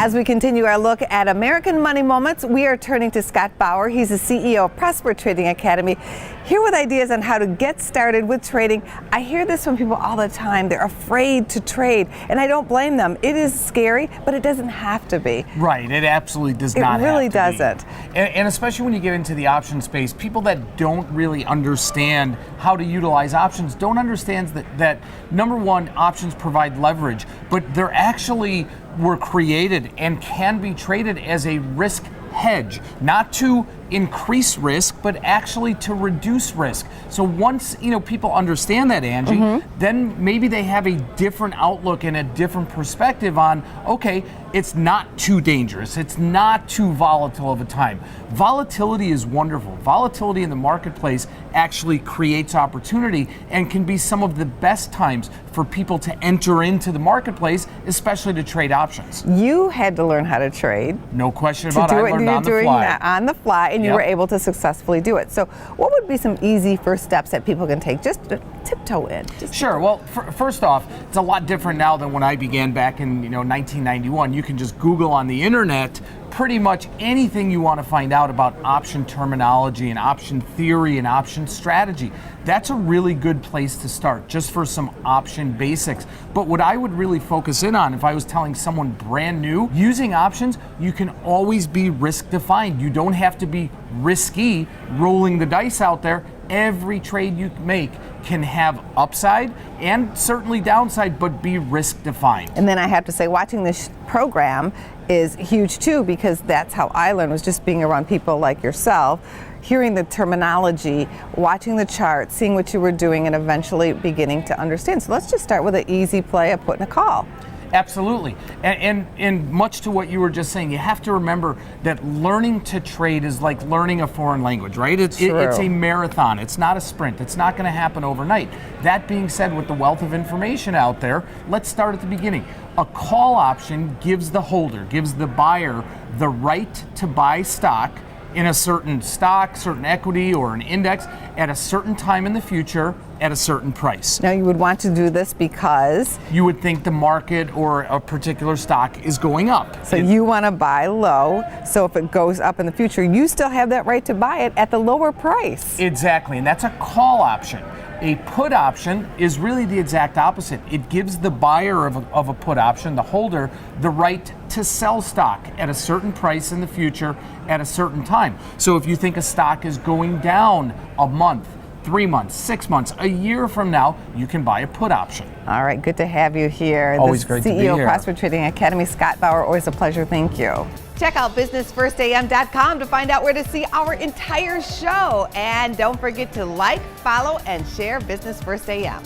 As we continue our look at American money moments, we are turning to Scott Bauer. He's the CEO of Prosper Trading Academy, here with ideas on how to get started with trading. I hear this from people all the time. They're afraid to trade, and I don't blame them. It is scary, but it doesn't have to be. Right, it absolutely does not have to be. It really doesn't. And especially when you get into the option space, people that don't really understand how to utilize options don't understand that number one, options provide leverage, but they're actually were created and can be traded as a risk hedge, not to increase risk, but actually to reduce risk. So once people understand that, Angie, then maybe they have a different outlook and a different perspective on, okay, it's not too dangerous, it's not too volatile of a time. Volatility is wonderful. Volatility in the marketplace actually creates opportunity and can be some of the best times for people to enter into the marketplace, especially to trade options. You had to learn how to trade. No question about it. I learned on the fly. On the fly, and you were able to successfully do it. So what would be some easy first steps that people can take just to tiptoe in? Sure. Well, first off, it's a lot different now than when I began back in 1991. You can just Google on the internet pretty much anything you want to find out about option terminology and option theory and option strategy. That's a really good place to start, just for some option basics. But what I would really focus in on, if I was telling someone brand new, using options, you can always be risk defined. You don't have to be risky rolling the dice out there. Every trade you make can have upside and certainly downside, but be risk defined. And then I have to say, watching this program is huge too, because that's how I learned, was just being around people like yourself, hearing the terminology, watching the chart, seeing what you were doing, and eventually beginning to understand. So let's just start with an easy play of putting a call. Absolutely. And much to what you were just saying, you have to remember that learning to trade is like learning a foreign language, right? It's a marathon. It's not a sprint. It's not going to happen overnight. That being said, with the wealth of information out there, let's start at the beginning. A call option gives the holder, gives the buyer the right to buy stock in a certain stock, certain equity, or an index at a certain time in the future at a certain price. Now, you would want to do this because you would think the market or a particular stock is going up. So you want to buy low, so if it goes up in the future, you still have that right to buy it at the lower price. Exactly, and that's a call option. A put option is really the exact opposite. It gives the buyer of a put option, the holder, the right to sell stock at a certain price in the future at a certain time. So if you think a stock is going down a month, 3 months, 6 months, a year from now, you can buy a put option. All right, good to have you here. Always great to be here. CEO of Prosper Trading Academy, Scott Bauer, always a pleasure. Thank you. Check out businessfirstam.com to find out where to see our entire show. And don't forget to like, follow, and share Business First AM.